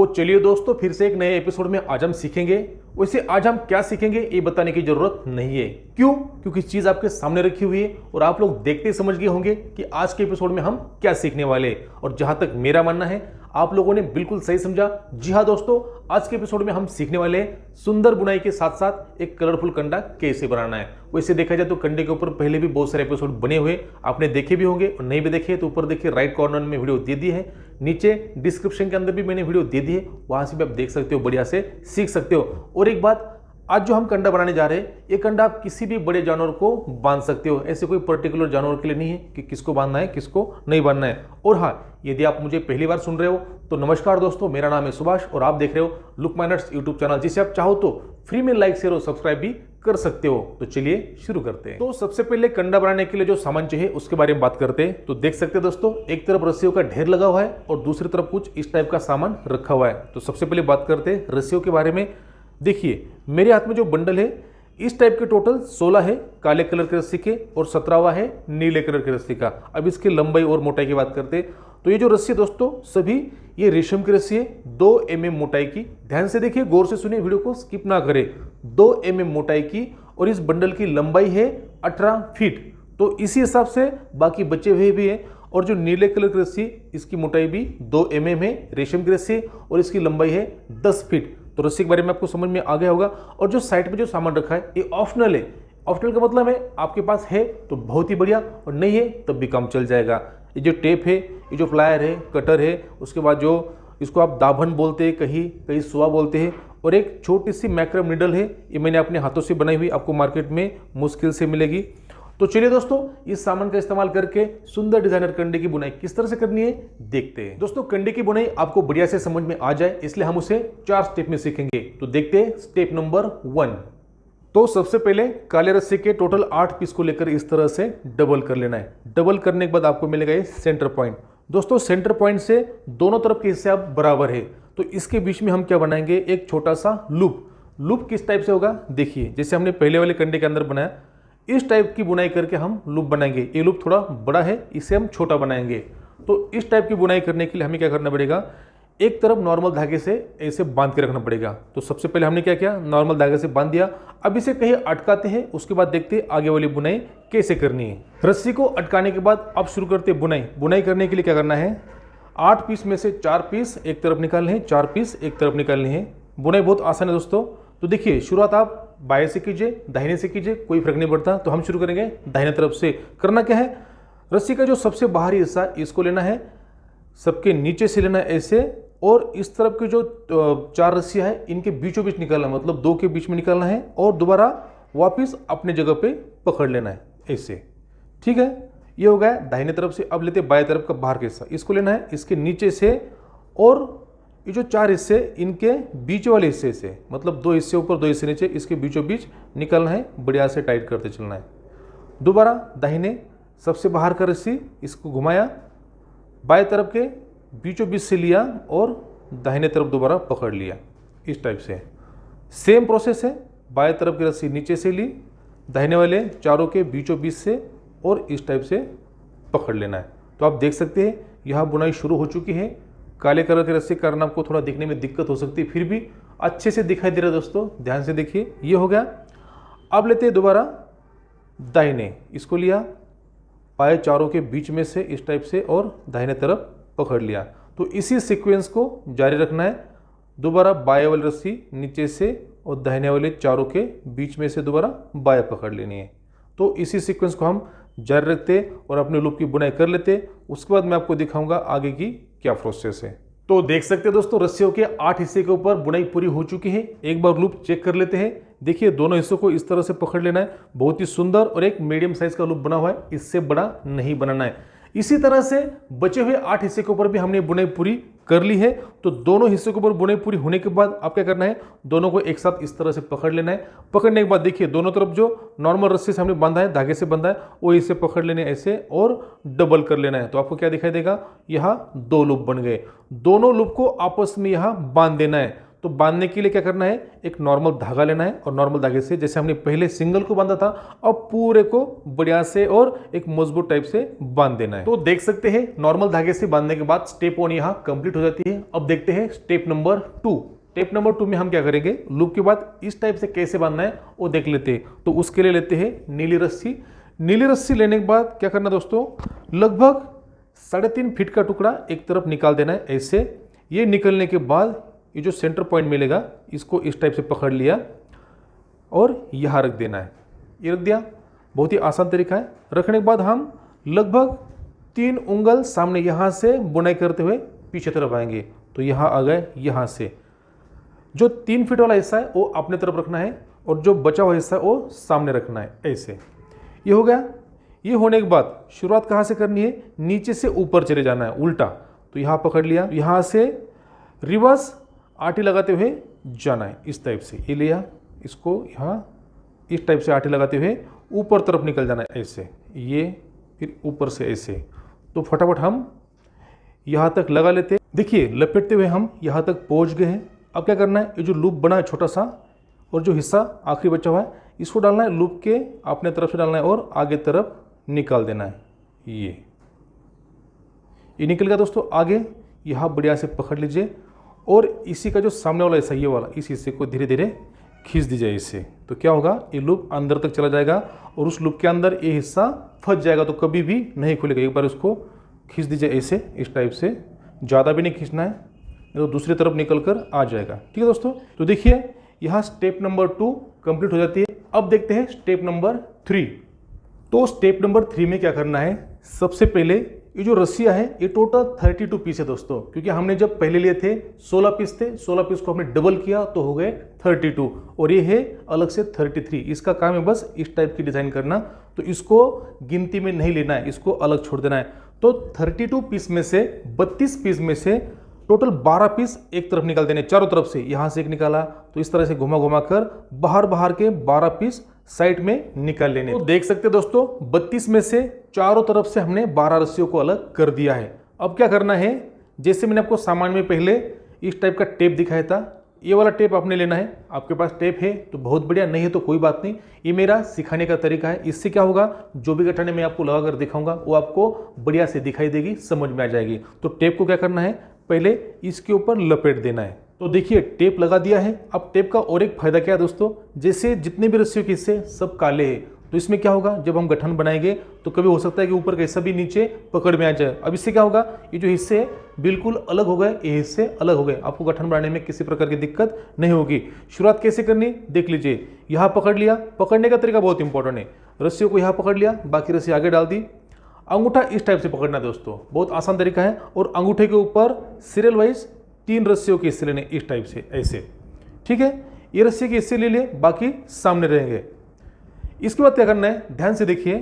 तो चलिए दोस्तों, फिर से एक नए एपिसोड में आज हम सीखेंगे। वैसे आज हम क्या सीखेंगे ये बताने की जरूरत नहीं है। क्यों? क्योंकि चीज आपके सामने रखी हुई है और आप लोग देखते ही समझ गए होंगे कि आज के एपिसोड में हम क्या सीखने वाले हैं। और जहां तक मेरा मानना है, आप लोगों ने बिल्कुल सही समझा। जी हाँ दोस्तों, आज के एपिसोड में हम सीखने वाले हैं सुंदर बुनाई के साथ साथ एक कलरफुल कंडा कैसे बनाना है। वैसे देखा जाए तो कंडे के ऊपर पहले भी बहुत सारे एपिसोड बने हुए, आपने देखे भी होंगे, और नहीं भी देखे तो ऊपर देखिए राइट कॉर्नर में वीडियो दे दी है, नीचे डिस्क्रिप्शन के अंदर भी मैंने वीडियो दे दी है, वहां से भी आप देख सकते हो, बढ़िया से सीख सकते हो। और एक बात, आज जो हम कंडा बनाने जा रहे हैं, ये कंडा आप किसी भी बड़े जानवर को बांध सकते हो। ऐसे कोई पर्टिकुलर जानवर के लिए नहीं है कि किसको बांधना है किसको नहीं बांधना है। और हाँ, यदि आप मुझे पहली बार सुन रहे हो तो नमस्कार दोस्तों, मेरा नाम है सुभाष और आप देख रहे हो लुक माइनर्स यूट्यूब चैनल, जिसे आप चाहो तो फ्री में लाइक शेयर और सब्सक्राइब भी कर सकते हो। तो चलिए शुरू करते हैं। तो सबसे पहले कंडा बनाने के लिए जो सामान चाहिए उसके बारे में बात करते हैं। तो देख सकते हैं दोस्तों, एक तरफ रस्सियों का ढेर लगा हुआ है और दूसरी तरफ कुछ इस टाइप का सामान रखा हुआ है। तो सबसे पहले बात करते हैं रस्सियों के बारे में। देखिए मेरे हाथ में जो बंडल है, इस टाइप के टोटल 16 है काले कलर के रस्सी के और 17वां है नीले कलर के रस्सी का। अब इसकी लंबाई और मोटाई की बात करते हैं तो ये जो रस्सी दोस्तों सभी ये रेशम की रस्सी है, 2 mm मोटाई की। ध्यान से देखिए, गौर से सुनिए, वीडियो को स्किप ना करें। 2 mm मोटाई की और इस बंडल की लंबाई है 18 फीट। तो इसी हिसाब से बाकी बचे हुए भी है। और जो नीले कलर की रस्सी, इसकी मोटाई भी 2 mm है, रेशम की रस्सी, और इसकी लंबाई है 10 फीट। तो रस्सी के बारे में आपको समझ में आ गया होगा। और जो साइड में जो सामान रखा है ये ऑप्शनल है। ऑप्शनल का मतलब है आपके पास है तो बहुत ही बढ़िया, और नहीं है तब भी काम चल जाएगा। ये जो टेप है, ये जो प्लायर है, कटर है, उसके बाद जो इसको आप दाभन बोलते हैं, कहीं कहीं सुआ बोलते हैं, और एक छोटी सी मैक्रम नीडल है, ये मैंने अपने हाथों से बनाई हुई, आपको मार्केट में मुश्किल से मिलेगी। तो चलिए दोस्तों, इस सामान का इस्तेमाल करके सुंदर डिजाइनर कंडे की बुनाई किस तरह से करनी है देखते हैं। दोस्तों कंडे की बुनाई आपको बढ़िया से समझ में आ जाए, इसलिए हम उसे 4 स्टेप में सीखेंगे। तो देखते हैं स्टेप नंबर 1। तो सबसे पहले काले रस्सी के टोटल 8 पीस को लेकर इस तरह से डबल कर लेना है। डबल करने के बाद आपको मिलेगा ये सेंटर पॉइंट। दोस्तों सेंटर पॉइंट से दोनों तरफ के हिस्से आप बराबर है, तो इसके बीच में हम क्या बनाएंगे, एक छोटा सा लूप। लूप किस टाइप से होगा, देखिए जैसे हमने पहले वाले कंडे के अंदर बनाया, इस टाइप की बुनाई करके हम लूप बनाएंगे। ये लूप थोड़ा बड़ा है, इसे हम छोटा बनाएंगे। तो इस टाइप की बुनाई करने के लिए हमें क्या करना पड़ेगा, एक तरफ नॉर्मल धागे से ऐसे बांध के रखना पड़ेगा। तो सबसे पहले हमने क्या किया, नॉर्मल धागे से बांध दिया। अब इसे कहीं अटकाते हैं, उसके बाद देखते हैं आगे वाली बुनाई कैसे करनी है। रस्सी को अटकाने के बाद अब शुरू करते हैं बुनाई। बुनाई करने के लिए क्या करना है, 8 पीस में से 4 पीस एक तरफ निकालने हैं, 4 पीस एक तरफ निकालने हैं। बुनाई बहुत आसान है दोस्तों। तो देखिए शुरुआत आप बाएं से कीजिए, दाहिने से कीजिए, कोई फर्क नहीं पड़ता। तो हम शुरू करेंगे दाहिने तरफ से। करना क्या है, रस्सी का जो सबसे बाहरी हिस्सा इसको लेना है, सबके नीचे से लेना है ऐसे, और इस तरफ की जो 4 रस्सियां है इनके बीचों बीच निकालना है, मतलब 2 के बीच में निकालना है, और दोबारा वापस अपने जगह पे पकड़ लेना है ऐसे। ठीक है, ये हो गया दाहिने तरफ से। अब लेते हैं बाएं तरफ का बाहर का हिस्सा, इसको लेना है इसके नीचे से, और ये जो 4 हिस्से इनके बीच वाले हिस्से से, मतलब 2 हिस्से ऊपर 2 हिस्से नीचे, इसके बीचों बीच निकालना है, बढ़िया से टाइट करते चलना है। दोबारा दाहिने सबसे बाहर का रस्सी, इसको घुमाया, बाएं तरफ के बीचों बीच से लिया और दाहिने तरफ दोबारा पकड़ लिया, इस टाइप से। सेम प्रोसेस है, बाएं तरफ की रस्सी नीचे से ली, दाहिने वाले चारों के बीचों बीच से, और इस टाइप से पकड़ लेना है। तो आप देख सकते हैं यहाँ बुनाई शुरू हो चुकी है। काले कलर की रस्सी के कारण आपको थोड़ा दिखने में दिक्कत हो सकती है, फिर भी अच्छे से दिखाई दे रहा है दोस्तों, ध्यान से देखिए। ये हो गया। अब लेते हैं दोबारा दाहिने, इसको लिया, पाए चारों के बीच में से इस टाइप से, और दाहिने तरफ पकड़ लिया। तो इसी सीक्वेंस को जारी रखना है। दोबारा बाएं वाली रस्सी नीचे से और दाहिने वाले चारों के बीच में से दोबारा बाएं पकड़ लेनी है। तो इसी सीक्वेंस को हम जारी रखते और अपने लूप की बुनाई कर लेते। उसके बाद मैं आपको दिखाऊंगा आगे की क्या प्रोसेस है। तो देख सकते हैं दोस्तों, रस्सियों के 8 हिस्से के ऊपर बुनाई पूरी हो चुकी है। एक बार लूप चेक कर लेते हैं। देखिए दोनों हिस्सों को इस तरह से पकड़ लेना है, बहुत ही सुंदर, और एक मीडियम साइज का लूप बना हुआ है, इससे बड़ा नहीं बनाना है। इसी तरह से बचे हुए 8 हिस्से के ऊपर भी हमने बुनाई पूरी कर ली है। तो दोनों हिस्सों के ऊपर बुनाई पूरी होने के बाद आप क्या करना है, दोनों को एक साथ इस तरह से पकड़ लेना है। पकड़ने के बाद देखिए दोनों तरफ जो नॉर्मल रस्सी से हमने बांधा है, धागे से बांधा है, वो इसे पकड़ लेने ऐसे और डबल कर लेना है। तो आपको क्या दिखाई देगा, यहाँ 2 लूप बन गए। दोनों लूप को आपस में यहाँ बांध देना है। तो बांधने के लिए क्या करना है, एक नॉर्मल धागा लेना है और नॉर्मल धागे से जैसे हमने पहले सिंगल को बांधा था अब पूरे को बढ़िया से और एक मजबूत टाइप से बांध देना है। तो देख सकते हैं नॉर्मल धागे से बांधने के बाद स्टेप 1 यहाँ कंप्लीट हो जाती है। अब देखते हैं स्टेप नंबर 2। स्टेप नंबर 2 में हम क्या करेंगे, लूप के बाद इस टाइप से कैसे बांधना है वो देख लेते हैं। तो उसके लिए लेते हैं नीली रस्सी। नीली रस्सी लेने के बाद क्या करना दोस्तों, लगभग 3.5 फीट का टुकड़ा एक तरफ निकाल देना है ऐसे। ये निकलने के बाद ये जो सेंटर पॉइंट मिलेगा इसको इस टाइप से पकड़ लिया और यहाँ रख देना है। ये रख दिया, बहुत ही आसान तरीका है। रखने के बाद हम लगभग 3 उंगल सामने यहाँ से बुनाई करते हुए पीछे तरफ आएंगे। तो यहाँ आ गए, यहाँ से जो 3 फीट वाला हिस्सा है वो अपने तरफ रखना है और जो बचा हुआ हिस्सा है वो सामने रखना है ऐसे। ये हो गया। ये होने के बाद शुरुआत कहाँ से करनी है, नीचे से ऊपर चले जाना है उल्टा। तो यहाँ पकड़ लिया, यहाँ से रिवर्स आटी लगाते हुए जाना है इस टाइप से। ये लिया, इसको यहाँ इस टाइप से आटी लगाते हुए ऊपर तरफ निकल जाना है ऐसे। ये फिर ऊपर से ऐसे। तो फटाफट हम यहाँ तक लगा लेते हैं। देखिए लपेटते हुए हम यहाँ तक पहुँच गए हैं। अब क्या करना है, ये जो लूप बना है छोटा सा और जो हिस्सा आखिरी बचा हुआ है इसको डालना है लूप के अपने तरफ से डालना है और आगे तरफ निकाल देना है। ये निकल गया दोस्तों आगे। यहाँ बढ़िया से पकड़ लीजिए और इसी का जो सामने वाला हिस्सा ये वाला, इस हिस्से को धीरे धीरे खींच दीजिए इससे। तो क्या होगा, ये लूप अंदर तक चला जाएगा और उस लूप के अंदर ये हिस्सा फंस जाएगा तो कभी भी नहीं खुलेगा। एक बार उसको खींच दीजिए ऐसे, इस टाइप से। ज़्यादा भी नहीं खींचना है, तो दूसरी तरफ निकल कर आ जाएगा। ठीक है दोस्तों, तो देखिए यहाँ स्टेप नंबर 2 कंप्लीट हो जाती है। अब देखते हैं स्टेप नंबर 3। तो स्टेप नंबर 3 में क्या करना है, सबसे पहले ये जो रस्सियाँ हैं ये टोटल 32 पीस है दोस्तों, क्योंकि हमने जब पहले लिए थे 16 पीस थे, 16 पीस को हमने डबल किया तो हो गए 32 और ये है अलग से 33। इसका काम है बस इस टाइप की डिज़ाइन करना, तो इसको गिनती में नहीं लेना है, इसको अलग छोड़ देना है। तो 32 पीस में से 32 पीस में से टोटल 12 पीस एक तरफ निकाल देने, चारों तरफ से। यहाँ से एक निकाला तो इस तरह से घुमा घुमा कर बाहर के 12 पीस साइड में निकाल लेने। तो देख सकते हैं दोस्तों 32 में से चारों तरफ से हमने 12 रस्सियों को अलग कर दिया है। अब क्या करना है, जैसे मैंने आपको सामान में पहले इस टाइप का टेप दिखाया था, ये वाला टेप आपने लेना है। आपके पास टेप है तो बहुत बढ़िया, नहीं है तो कोई बात नहीं। ये मेरा सिखाने का तरीका है। इससे क्या होगा, जो भी गठाने मैं आपको लगा कर दिखाऊंगा वो आपको बढ़िया से दिखाई देगी, समझ में आ जाएगी। तो टेप को क्या करना है, पहले इसके ऊपर लपेट देना है। तो देखिए टेप लगा दिया है। अब टेप का और एक फायदा क्या है दोस्तों, जैसे जितने भी रस्सियों के हिस्से सब काले हैं तो इसमें क्या होगा, जब हम गठन बनाएंगे तो कभी हो सकता है कि ऊपर का हिस्सा भी नीचे पकड़ में आ जाए। अब इससे क्या होगा, ये जो हिस्से बिल्कुल अलग हो गए, ये हिस्से अलग हो गए, आपको गठन बनाने में किसी प्रकार की दिक्कत नहीं होगी। शुरुआत कैसे करनी देख लीजिए। यहाँ पकड़ लिया, पकड़ने का तरीका बहुत इंपॉर्टेंट है। रस्सियों को यहाँ पकड़ लिया, बाकी रस्सी आगे डाल दी। अंगूठा इस टाइप से पकड़ना है दोस्तों, बहुत आसान तरीका है। और अंगूठे के ऊपर सीरियल वाइज 3 रस्सियों के हिस्से लेने, इस टाइप से ऐसे। ठीक है, ये रस्सी के हिस्से ले लिए, बाकी सामने रहेंगे। इसके बाद क्या करना है, ध्यान से देखिए,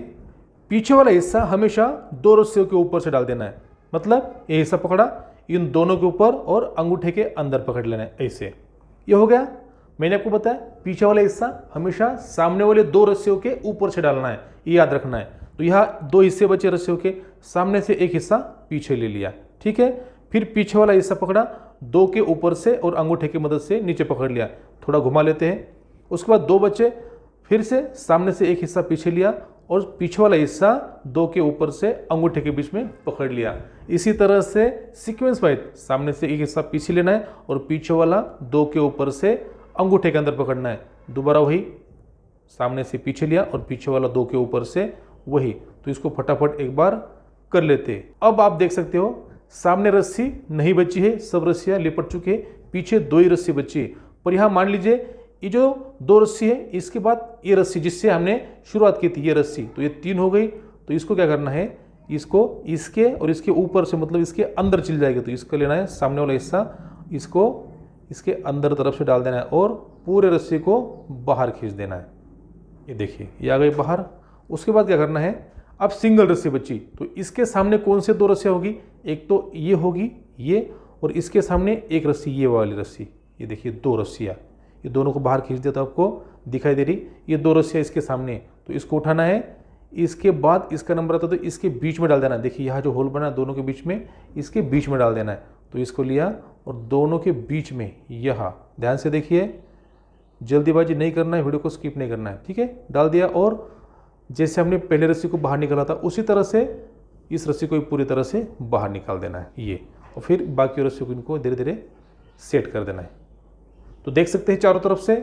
पीछे वाला हिस्सा हमेशा 2 रस्सियों के ऊपर से डाल देना है। मतलब ये हिस्सा पकड़ा, इन दोनों के ऊपर और अंगूठे के अंदर पकड़ लेना है ऐसे। ये हो गया। मैंने आपको बताया पीछे वाला हिस्सा हमेशा सामने वाले 2 रस्सियों के ऊपर से डालना है, ये याद रखना है। तो यहाँ 2 हिस्से बचे रस्सियों के, सामने से एक हिस्सा पीछे ले लिया। ठीक है, फिर पीछे वाला हिस्सा पकड़ा, 2 के ऊपर से और अंगूठे की मदद से नीचे पकड़ लिया, थोड़ा घुमा लेते हैं। उसके बाद 2 बचे, फिर से सामने से एक हिस्सा पीछे लिया और पीछे वाला हिस्सा 2 के ऊपर से अंगूठे के बीच में पकड़ लिया। इसी तरह से सीक्वेंस वाइज सामने से एक हिस्सा पीछे लेना है और पीछे वाला 2 के ऊपर से अंगूठे के अंदर पकड़ना है। दोबारा वही, सामने से पीछे लिया और पीछे वाला 2 के ऊपर से वही। तो इसको फटाफट एक बार कर लेते हैं। अब आप देख सकते हो सामने रस्सी नहीं बची है, सब रस्सियाँ लिपट चुके हैं, पीछे 2 ही रस्सी बची है। पर यहाँ मान लीजिए ये जो 2 रस्सी है, इसके बाद ये रस्सी जिससे हमने शुरुआत की थी, ये रस्सी, तो ये 3 हो गई। तो इसको क्या करना है, इसको इसके और इसके ऊपर से, मतलब इसके अंदर चल जाएगी। तो इसको लेना है सामने वाला हिस्सा, इसको इसके अंदर तरफ से डाल देना है और पूरे रस्सी को बाहर खींच देना है। ये देखिए ये आ गई बाहर। उसके बाद क्या करना है, अब सिंगल रस्सी बची, तो इसके सामने कौन से 2 रस्सियाँ होगी, एक तो ये होगी ये, और इसके सामने एक रस्सी, ये वाली रस्सी। ये देखिए 2 रस्सियाँ, ये दोनों को बाहर खींच दिया तो आपको दिखाई दे रही, ये 2 रस्सियाँ इसके सामने। तो इसको उठाना है, इसके बाद इसका नंबर आता है तो इसके बीच में डाल देना है। देखिए यहाँ जो होल बना है दोनों के बीच में, इसके बीच में डाल देना है। तो इसको लिया और दोनों के बीच में यहाँ, ध्यान से देखिए, जल्दीबाजी नहीं करना है, वीडियो को स्किप नहीं करना है, ठीक है। डाल दिया और जैसे हमने पहले रस्सी को बाहर निकाला था उसी तरह से इस रस्सी को पूरी तरह से बाहर निकाल देना है ये, और फिर बाकी रस्सी को इनको धीरे धीरे सेट कर देना है। तो देख सकते हैं चारों तरफ से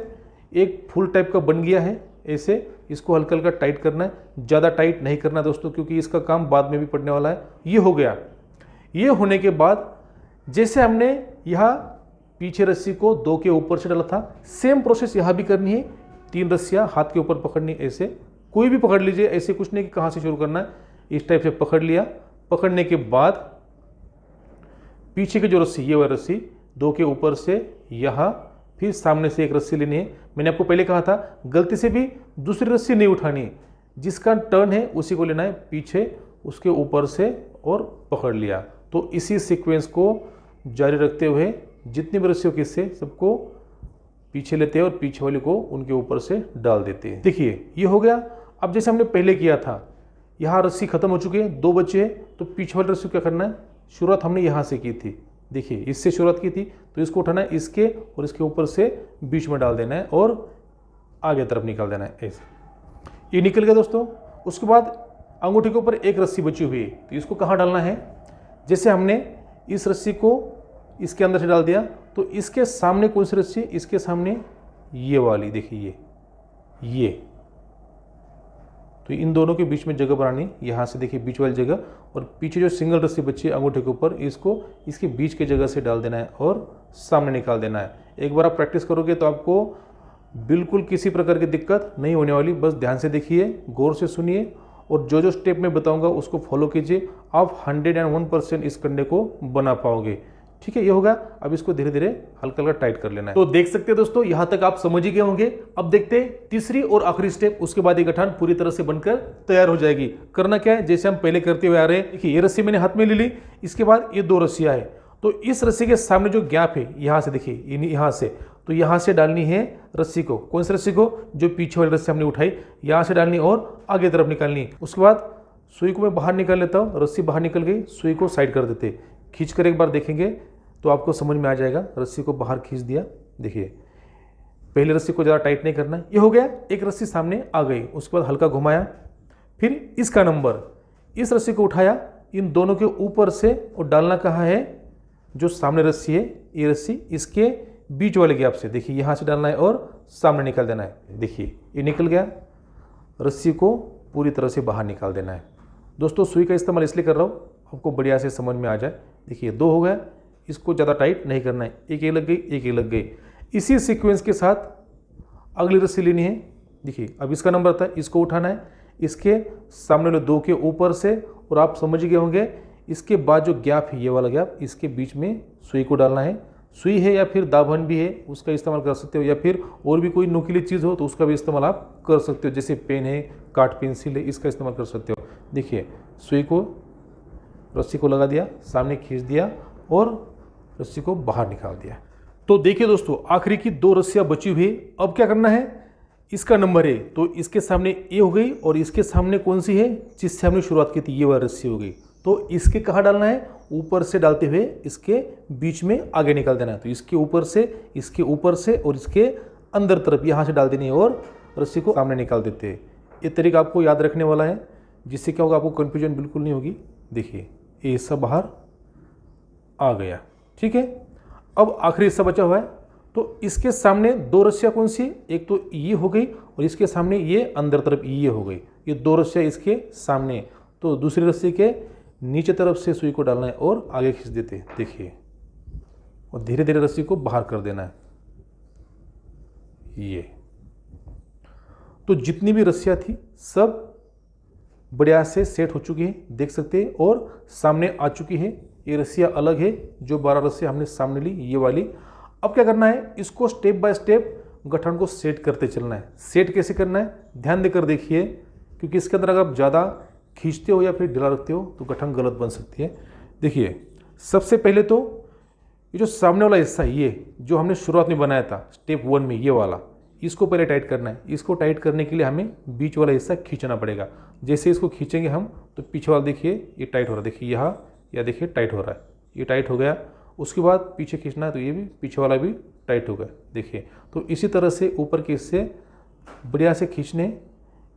एक फुल टाइप का बन गया है। ऐसे इसको हल्का हल्का टाइट करना है, ज़्यादा टाइट नहीं करना दोस्तों, क्योंकि इसका काम बाद में भी पड़ने वाला है। ये हो गया। ये होने के बाद जैसे हमने यहाँ पीछे रस्सी को 2 के ऊपर से डाला था, सेम प्रोसेस यहाँ भी करनी है। 3 रस्सियाँ हाथ के ऊपर पकड़नी, ऐसे कोई भी पकड़ लीजिए, ऐसे कुछ नहीं कि कहाँ से शुरू करना है। इस टाइप से पकड़ लिया। पकड़ने के बाद पीछे की जो रस्सी, ये वाली रस्सी 2 के ऊपर से यहाँ, फिर सामने से एक रस्सी लेनी है। मैंने आपको पहले कहा था गलती से भी दूसरी रस्सी नहीं उठानी है, जिसका टर्न है उसी को लेना है, पीछे उसके ऊपर से और पकड़ लिया। तो इसी सीक्वेंस को जारी रखते हुए जितनी भी रस्सियों के हिस्से सबको पीछे लेते हैं और पीछे वाली को उनके ऊपर से डाल देते हैं। देखिए ये हो गया। अब जैसे हमने पहले किया था, यहाँ रस्सी खत्म हो चुकी है, 2 बचे हैं, तो पीछे वाली रस्सी क्या करना है, शुरुआत हमने यहाँ से की थी, देखिए इससे शुरुआत की थी, तो इसको उठाना है, इसके और इसके ऊपर से बीच में डाल देना है और आगे तरफ निकाल देना है। ऐसे ये निकल गया दोस्तों। उसके बाद अंगूठी के ऊपर एक रस्सी बची हुई है, तो इसको कहाँ डालना है, जैसे हमने इस रस्सी को इसके अंदर से डाल दिया, तो इसके सामने कौन सी रस्सी, इसके सामने ये वाली, देखिए ये, तो इन दोनों के बीच में जगह बनानी, यहाँ से देखिए बीच वाली जगह, और पीछे जो सिंगल रस्सी बची है अंगूठे के ऊपर, इसको इसके बीच के जगह से डाल देना है और सामने निकाल देना है। एक बार आप प्रैक्टिस करोगे तो आपको बिल्कुल किसी प्रकार की दिक्कत नहीं होने वाली। बस ध्यान से देखिए, गौर से सुनिए और जो जो स्टेप मैं बताऊंगा उसको फॉलो कीजिए, आप 101% इस कंडे को बना पाओगे, ठीक है। ये होगा। अब इसको धीरे धीरे हल्का हल्का टाइट कर लेना है। तो देख सकते हैं दोस्तों, यहां तक आप समझ ही गए होंगे। अब देखते हैं तीसरी और आखिरी स्टेप, उसके बाद ये गठान पूरी तरह से बनकर तैयार हो जाएगी। करना क्या है, जैसे हम पहले करते हुए आ रहे हैं, देखिए ये रस्सी मैंने हाथ में ले ली, इसके बाद ये 2 रस्सियां है, तो इस रस्सी के सामने जो गैप है यहाँ से, देखिए यहाँ से, तो यहाँ से डालनी है रस्सी को। कौन सी रस्सी को, जो पीछे वाली रस्सी हमने उठाई, यहाँ से डालनी और आगे तरफ निकालनी है। उसके बाद सुई को मैं बाहर निकाल लेता हूँ, रस्सी बाहर निकल गई, सुई को साइड कर देते, खींच कर एक बार देखेंगे तो आपको समझ में आ जाएगा। रस्सी को बाहर खींच दिया, देखिए पहले रस्सी को ज़्यादा टाइट नहीं करना है। ये हो गया, एक रस्सी सामने आ गई। उसके बाद हल्का घुमाया, फिर इसका नंबर, इस रस्सी को उठाया इन दोनों के ऊपर से और डालना कहाँ है, जो सामने रस्सी है ये रस्सी इसके बीच वाले गैप से, देखिए यहाँ से डालना है और सामने निकाल देना है। देखिए ये निकल गया, रस्सी को पूरी तरह से बाहर निकाल देना है। दोस्तों सुई का इस्तेमाल इसलिए कर रहा हूँ आपको बढ़िया से समझ में आ जाए। देखिए 2 हो गया, इसको ज़्यादा टाइट नहीं करना है, एक लग गई, एक लग गई। इसी सीक्वेंस के साथ अगली रस्सी लेनी है। देखिए अब इसका नंबर था, इसको उठाना है इसके सामने वाले 2 के ऊपर से, और आप समझ गए होंगे इसके बाद जो गैप है, ये वाला गैप, इसके बीच में सुई को डालना है। सुई है या फिर दाभन भी है, उसका इस्तेमाल कर सकते हो, या फिर और भी कोई नुकीली चीज़ हो तो उसका भी इस्तेमाल आप कर सकते हो, जैसे पेन है, काट पेंसिल है, इसका इस्तेमाल कर सकते हो। देखिए सुई को रस्सी को लगा दिया, सामने खींच दिया और रस्सी को बाहर निकाल दिया। तो देखिए दोस्तों, आखिरी की 2 रस्सियां बची हुई। अब क्या करना है, इसका नंबर है तो इसके सामने ये हो गई, और इसके सामने कौन सी है जिससे हमने शुरुआत की थी, ये वाली रस्सी हो गई। तो इसके कहाँ डालना है, ऊपर से डालते हुए इसके बीच में आगे निकाल देना है। तो इसके ऊपर से, इसके ऊपर से और इसके अंदर तरफ यहाँ से डाल देनी है और रस्सी को सामने निकाल देते हैं। ये तरीका आपको याद रखने वाला है, जिससे क्या होगा, आपको कन्फ्यूजन बिल्कुल नहीं होगी। देखिए ये हिस्सा बाहर आ गया, ठीक है। अब आखिरी हिस्सा बचा हुआ है, तो इसके सामने 2 रस्सियाँ कौन सी, एक तो ये हो गई और इसके सामने ये अंदर तरफ ये हो गई। ये 2 रस्सियाँ इसके सामने, तो दूसरी रस्सी के नीचे तरफ से सुई को डालना है और आगे खींच देते, देखिए, और धीरे धीरे रस्सी को बाहर कर देना है। ये तो जितनी भी रस्सियाँ थी सब बढ़िया से सेट हो चुकी है, देख सकते हैं, और सामने आ चुकी है। ये रस्सियाँ अलग है, जो 12 रस्सियाँ हमने सामने ली, ये वाली। अब क्या करना है, इसको स्टेप बाय स्टेप गठन को सेट करते चलना है। सेट कैसे करना है, ध्यान देकर देखिए, क्योंकि इसके अंदर अगर आप ज़्यादा खींचते हो या फिर ढीला रखते हो तो गठन गलत बन सकती है। देखिए सबसे पहले तो ये जो सामने वाला हिस्सा, ये जो हमने शुरुआत में बनाया था स्टेप 1 में, ये वाला, इसको पहले टाइट करना है। इसको टाइट करने के लिए हमें बीच वाला हिस्सा खींचना पड़ेगा। जैसे इसको खींचेंगे हम तो पीछे वाला देखिए ये टाइट हो रहा है, देखिए यहाँ, या देखिए टाइट हो रहा है, ये टाइट हो गया। उसके बाद पीछे खींचना है तो ये भी पीछे वाला भी टाइट होगा। देखिए, तो इसी तरह से ऊपर के हिस्से बढ़िया से खींचने,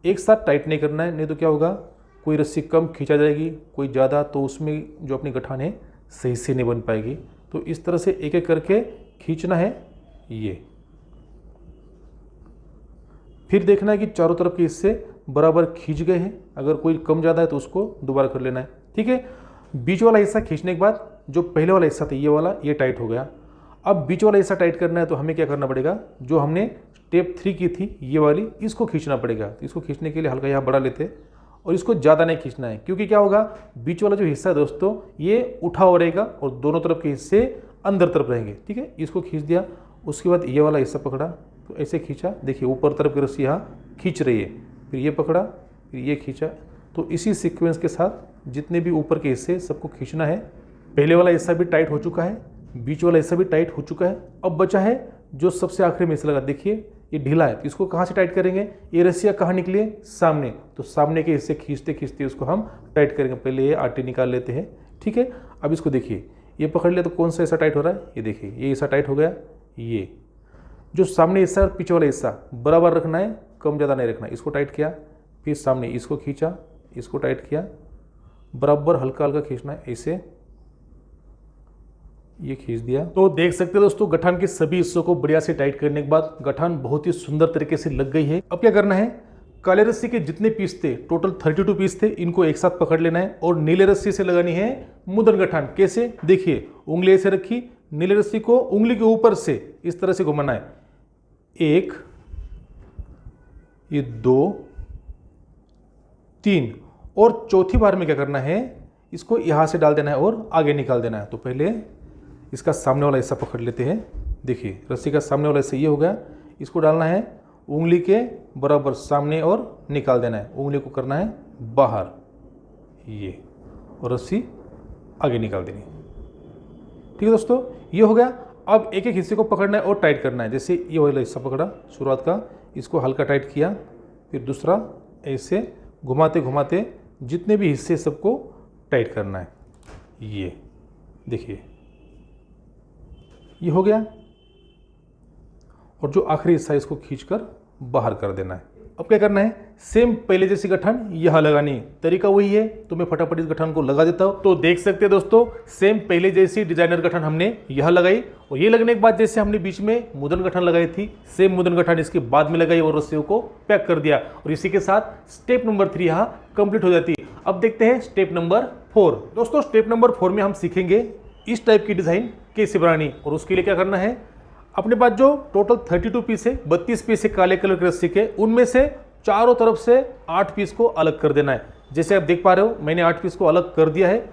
एक साथ टाइट नहीं करना है, नहीं तो क्या होगा, कोई रस्सी कम खींचा जाएगी, कोई ज़्यादा, तो उसमें जो अपनी गठान है सही से नहीं बन पाएगी। तो इस तरह से एक एक करके खींचना है ये। फिर देखना है कि चारों तरफ के हिस्से बराबर खींच गए हैं, अगर कोई कम ज़्यादा है तो उसको दोबारा कर लेना है। ठीक है, बीच वाला हिस्सा खींचने के बाद जो पहले वाला हिस्सा था ये वाला, ये टाइट हो गया। अब बीच वाला हिस्सा टाइट करना है तो हमें क्या करना पड़ेगा, जो हमने स्टेप 3 की थी ये वाली, इसको खींचना पड़ेगा। तो इसको खींचने के लिए हल्का यहाँ बढ़ा लेते हैं और इसको ज़्यादा नहीं खींचना है, क्योंकि क्या होगा, बीच वाला जो हिस्सा है दोस्तों ये उठा हो रहेगा और दोनों तरफ के हिस्से अंदर तरफ रहेंगे। ठीक है, इसको खींच दिया। उसके बाद ये वाला हिस्सा पकड़ा तो ऐसे खींचा, देखिए ऊपर तरफ की रस्सी यहाँ खींच रही है, फिर ये पकड़ा, फिर ये खींचा। तो इसी सीक्वेंस के साथ जितने भी ऊपर के हिस्से सबको खींचना है। पहले वाला हिस्सा भी टाइट हो चुका है, बीच वाला हिस्सा भी टाइट हो चुका है। अब बचा है जो सबसे आखिरी में हिस्सा लगा, देखिए ये ढीला है, तो इसको कहाँ से टाइट करेंगे, ये रस्सियाँ कहाँ निकली है, सामने, तो सामने के हिस्से खींचते खींचते उसको हम टाइट करेंगे। पहले ये आटे निकाल लेते हैं। ठीक है, अब इसको देखिए, ये पकड़ लिया तो कौन सा हिस्सा टाइट हो रहा है, ये देखिए ये हिस्सा टाइट हो गया। ये जो सामने हिस्सा और पीछे वाला हिस्सा बराबर रखना है, कम ज़्यादा नहीं रखना है। इसको टाइट किया, फिर सामने इसको खींचा, इसको टाइट किया, बराबर हल्का हल्का खींचना है, ऐसे ये खींच दिया। तो देख सकते हैं दोस्तों, गठान के सभी हिस्सों को बढ़िया से टाइट करने के बाद गठान बहुत ही सुंदर तरीके से लग गई है। अब क्या करना है, काले रस्सी के जितने पीस थे, टोटल 32 पीस थे, इनको एक साथ पकड़ लेना है और नीले रस्सी से लगानी है मुदन गठान। कैसे, देखिए उंगली ऐसे रखी, नीले रस्सी को उंगली के ऊपर से इस तरह से घुमाना है, 1, ये 2, 3, और चौथी बार में क्या करना है, इसको यहां से डाल देना है और आगे निकाल देना है। तो पहले इसका सामने वाला हिस्सा पकड़ लेते हैं। देखिए रस्सी का सामने वाला हिस्सा ये हो गया, इसको डालना है उंगली के बराबर सामने और निकाल देना है। उंगली को करना है बाहर, ये, और रस्सी आगे निकाल देनी। ठीक है दोस्तों, ये हो गया। अब एक एक हिस्से को पकड़ना है और टाइट करना है। जैसे ये वाला हिस्सा पकड़ा शुरुआत का, इसको हल्का टाइट किया, फिर दूसरा ऐसे घुमाते घुमाते जितने भी हिस्से सबको टाइट करना है। ये देखिए ये हो गया, और जो आखिरी हिस्सा है इसको खींचकर बाहर कर देना है। अब क्या करना है, सेम पहले जैसी गठान यहाँ लगानी है। तरीका वही है, तो मैं फटाफट इस गठान को लगा देता हूँ। तो देख सकते हैं दोस्तों, सेम पहले जैसी डिजाइनर गठान हमने यहाँ लगाई, और ये लगने के बाद जैसे हमने बीच में मुदन गठान लगाई थी, सेम मुदन गठान इसके बाद में लगाई और रस्सियों को पैक कर दिया, और इसी के साथ स्टेप नंबर 3 यहाँ कंप्लीट हो जाती है। अब देखते हैं स्टेप नंबर 4। दोस्तों स्टेप नंबर 4 में हम सीखेंगे इस टाइप की डिजाइन कैसे बनानी, और उसके लिए क्या करना है, अपने पास जो टोटल 32 पीस है, 32 पीस है काले कलर के रस्सी के, उनमें से चारों तरफ से 8 पीस को अलग कर देना है। जैसे आप देख पा रहे हो, मैंने 8 पीस को अलग कर दिया है।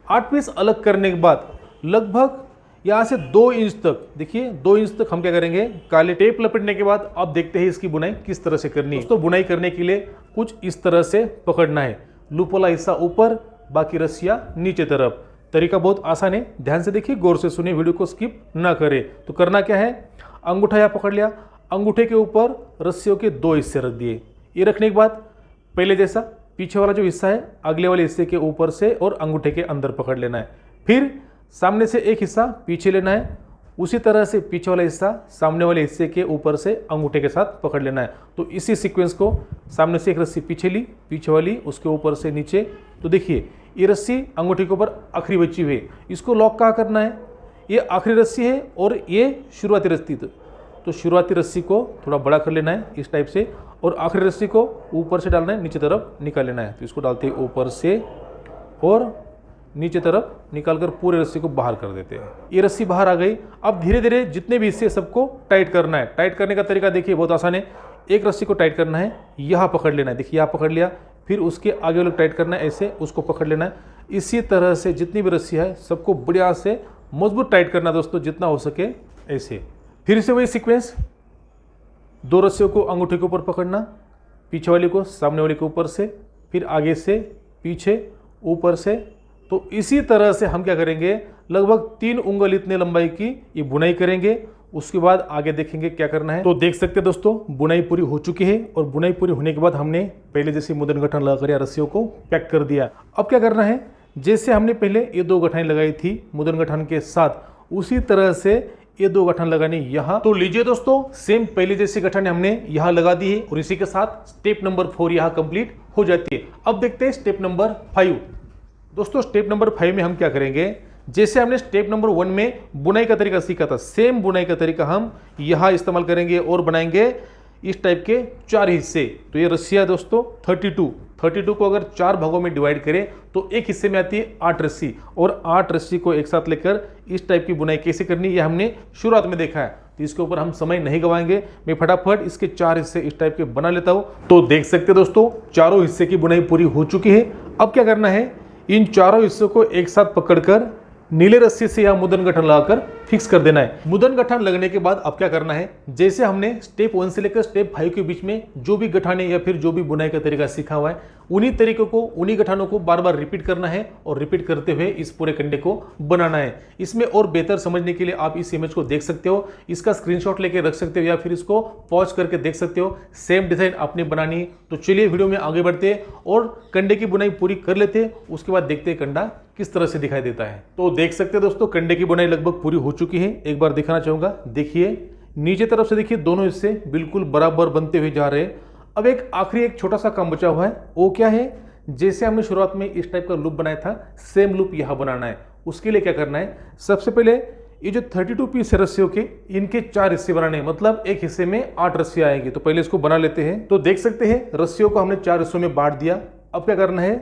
8 पीस अलग करने के बाद लगभग यहाँ से 2 इंच तक, देखिए 2 इंच तक हम क्या करेंगे, काले टेप लपेटने के बाद अब देखते हैं इसकी बुनाई किस तरह से करनी है। दोस्तों बुनाई करने के लिए कुछ इस तरह से पकड़ना है, लूप वाला हिस्सा ऊपर, बाकी रस्सियाँ नीचे तरफ। तरीका बहुत आसान है, ध्यान से देखिए, गौर से सुनिए, वीडियो को स्किप ना करें। तो करना क्या है, अंगूठा यहाँ पकड़ लिया, अंगूठे के ऊपर रस्सियों के 2 हिस्से रख दिए। ये रखने के बाद पहले जैसा पीछे वाला जो हिस्सा है अगले वाले हिस्से के ऊपर से और अंगूठे के अंदर पकड़ लेना है। फिर सामने से एक हिस्सा पीछे लेना है, उसी तरह से पीछे वाला हिस्सा सामने वाले हिस्से के ऊपर से अंगूठे के साथ पकड़ लेना है। तो इसी सीक्वेंस को, सामने से एक रस्सी पीछे ली, पीछे वाली उसके ऊपर से नीचे। तो देखिए ये रस्सी अंगूठे के ऊपर आखिरी बची हुई है, इसको लॉक कहाँ करना है, ये आखिरी रस्सी है और ये शुरुआती रस्सी। तो शुरुआती रस्सी को थोड़ा बड़ा कर लेना है इस टाइप से, और आखिरी रस्सी को ऊपर से डालना है, नीचे तरफ निकाल लेना है। तो इसको डालते हैं ऊपर से और नीचे तरफ निकालकर पूरे रस्सी को बाहर कर देते हैं। ये रस्सी बाहर आ गई। अब धीरे धीरे जितने भी हिस्से सबको टाइट करना है। टाइट करने का तरीका देखिए बहुत आसान है। एक रस्सी को टाइट करना है, यहाँ पकड़ लेना है, देखिए यहाँ पकड़ लिया, फिर उसके आगे वाले टाइट करना है, ऐसे उसको पकड़ लेना है। इसी तरह से जितनी भी रस्सी है सबको बढ़िया से मजबूत टाइट करना दोस्तों, जितना हो सके ऐसे। फिर से वही सीक्वेंस, 2 रस्सियों को अंगूठे के ऊपर पकड़ना, पीछे वाली को सामने वाली के ऊपर से, फिर आगे से पीछे, ऊपर से। तो इसी तरह से हम क्या करेंगे, लगभग 3 उंगल इतने लंबाई की ये बुनाई करेंगे। उसके बाद आगे देखेंगे क्या करना है। तो देख सकते हैं दोस्तों, बुनाई पूरी हो चुकी है, और बुनाई पूरी होने के बाद हमने पहले जैसे मुदन गठान लगाकर या रस्सियों को पैक कर दिया। अब क्या करना है, जैसे हमने पहले ये 2 गठानें लगाई थी मुदन गठान के साथ, उसी तरह से ये 2 गठान लगानी यहाँ। तो लीजिए दोस्तों, सेम पहले जैसी गठान हमने यहाँ लगा दी है और इसी के साथ स्टेप नंबर 4 यहाँ कंप्लीट हो जाती है। अब देखते हैं स्टेप नंबर 5। दोस्तों स्टेप नंबर 5 में हम क्या करेंगे, जैसे हमने स्टेप नंबर 1 में बुनाई का तरीका सीखा था, सेम बुनाई का तरीका हम यहाँ इस्तेमाल करेंगे और बनाएंगे इस टाइप के 4 हिस्से। तो ये रस्सियाँ दोस्तों 32 को अगर 4 भागों में डिवाइड करें तो एक हिस्से में आती है 8 रस्सी, और 8 रस्सी को एक साथ लेकर इस टाइप की बुनाई कैसे करनी है हमने शुरुआत में देखा है। तो इसके ऊपर हम समय नहीं गवाएंगे, मैं फटाफट इसके 4 हिस्से इस टाइप के बना लेता हूँ। तो देख सकते दोस्तों, चारों हिस्से की बुनाई पूरी हो चुकी है। अब क्या करना है, इन चारों हिस्सों को एक साथ पकड़कर नीले रस्सी से या मुदन गठन लगाकर फिक्स कर देना है। मुदन गठन लगने के बाद अब क्या करना है, जैसे हमने स्टेप 1 से लेकर स्टेप 5 के बीच में जो भी गठाने या फिर जो भी बुनाई का तरीका सीखा हुआ है, उन्हीं तरीकों को, उन्हीं गठानों को बार बार रिपीट करना है और रिपीट करते हुए इस पूरे कंडे को बनाना है। इसमें और बेहतर समझने के लिए आप इस इमेज को देख सकते हो, इसका स्क्रीनशॉट लेके रख सकते हो या फिर इसको पॉज करके देख सकते हो। सेम डिजाइन आपने बनानी है। तो चलिए वीडियो में आगे बढ़ते हैं और कंडे की बुनाई पूरी कर लेते हैं, उसके बाद देखते हैं कंडा किस तरह से दिखाई देता है। तो देख सकते हैं दोस्तों, कंडे की बुनाई लगभग पूरी हो चुकी है। एक बार दिखाना चाहूंगा, देखिए नीचे तरफ से देखिए दोनों हिस्से बिल्कुल बराबर बनते हुए जा रहे हैं। अब एक आखिरी एक छोटा सा काम बचा हुआ है, वो क्या है, जैसे हमने शुरुआत में इस टाइप का लूप बनाया था, सेम लूप यहां बनाना है। उसके लिए क्या करना है, सबसे पहले ये जो 32 पीस है रस्सियों के, इनके 4 हिस्से बनाने हैं, मतलब एक हिस्से में 8 रस्सियां आएंगी। तो पहले इसको बना लेते हैं। तो देख सकते हैं रस्सियों को हमने 4 हिस्सों में बांट दिया। अब क्या करना है,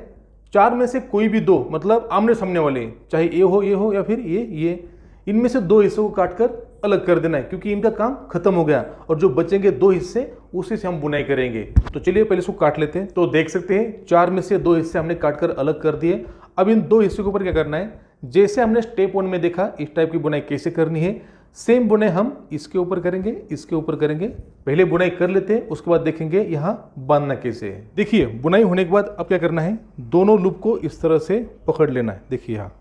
4 में से कोई भी 2, मतलब आमने सामने वाले, चाहे ये हो या फिर ये, इनमें से 2 हिस्सों को काटकर अलग कर देना है, क्योंकि इनका काम खत्म हो गया। और जो बचेंगे 2 हिस्से, उसी से हम बुनाई करेंगे। तो चलिए पहले इसको काट लेते हैं। तो देख सकते हैं 4 में से 2 हिस्से हमने काटकर अलग कर दिए। अब इन 2 हिस्सों के ऊपर क्या करना है, जैसे हमने स्टेप 1 में देखा इस टाइप की बुनाई कैसे करनी है, सेम बुनाई हम इसके ऊपर करेंगे, इसके ऊपर करेंगे। पहले बुनाई कर लेते हैं, उसके बाद देखेंगे यहाँ बांधना कैसे है। देखिए बुनाई होने के बाद अब क्या करना है, दोनों लूप को इस तरह से पकड़ लेना है। देखिए यहाँ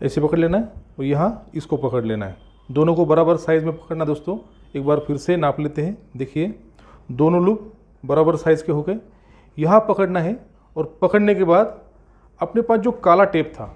ऐसे पकड़ लेना है और यहाँ इसको पकड़ लेना है। दोनों को बराबर साइज में पकड़ना। दोस्तों एक बार फिर से नाप लेते हैं। देखिए दोनों लूप बराबर साइज के हो गए। यहाँ पकड़ना है और पकड़ने के बाद अपने पास जो काला टेप था,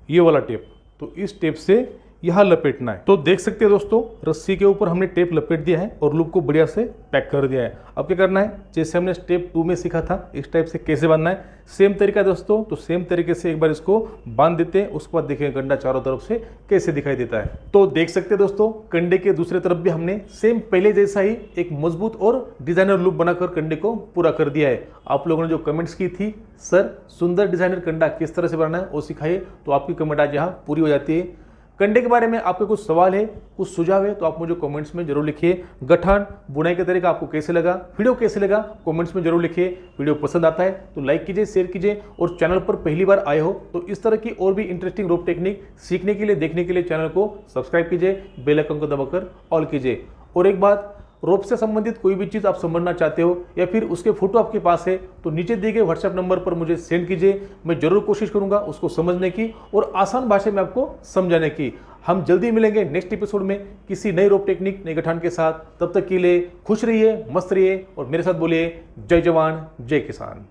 ये वाला टेप, तो इस टेप से यहाँ लपेटना है। तो देख सकते हैं दोस्तों, रस्सी के ऊपर हमने टेप लपेट दिया है और लूप को बढ़िया से पैक कर दिया है। अब क्या करना है, जैसे हमने स्टेप 2 में सीखा था इस टाइप से कैसे बांधना है, सेम तरीका दोस्तों। तो सेम तरीके से एक बार इसको बांध देते हैं, उसके बाद देखेंगे कंडा चारों तरफ से कैसे दिखाई देता है। तो देख सकते हैं दोस्तों, कंडे के दूसरे तरफ भी हमने सेम पहले जैसा ही एक मजबूत और डिजाइनर लूप बनाकर कंडे को पूरा कर दिया है। आप लोगों ने जो कमेंट्स की थी, सर सुंदर डिजाइनर कंडा किस तरह से बनाना है वो सिखाइए, तो आपकी कमेंट आज यहाँ पूरी हो जाती है। कंडे के बारे में आपके कुछ सवाल है, कुछ सुझाव है, तो आप मुझे कमेंट्स में जरूर लिखिए। गठान बुनाई का तरीका आपको कैसे लगा, वीडियो कैसे लगा, कमेंट्स में जरूर लिखिए। वीडियो पसंद आता है तो लाइक कीजिए, शेयर कीजिए, और चैनल पर पहली बार आए हो तो इस तरह की और भी इंटरेस्टिंग रोप टेक्निक सीखने के लिए, देखने के लिए चैनल को सब्सक्राइब कीजिए, बेल आइकन को दबाकर ऑल कीजिए। और एक बात, रोप से संबंधित कोई भी चीज़ आप समझना चाहते हो या फिर उसके फोटो आपके पास है तो नीचे दिए गए व्हाट्सएप नंबर पर मुझे सेंड कीजिए। मैं जरूर कोशिश करूंगा उसको समझने की और आसान भाषा में आपको समझाने की। हम जल्दी मिलेंगे नेक्स्ट एपिसोड में किसी नई रोप टेक्निक, नए गठान के साथ। तब तक के लिए खुश रहिए, मस्त रहिए और मेरे साथ बोलिए जय जवान जय किसान।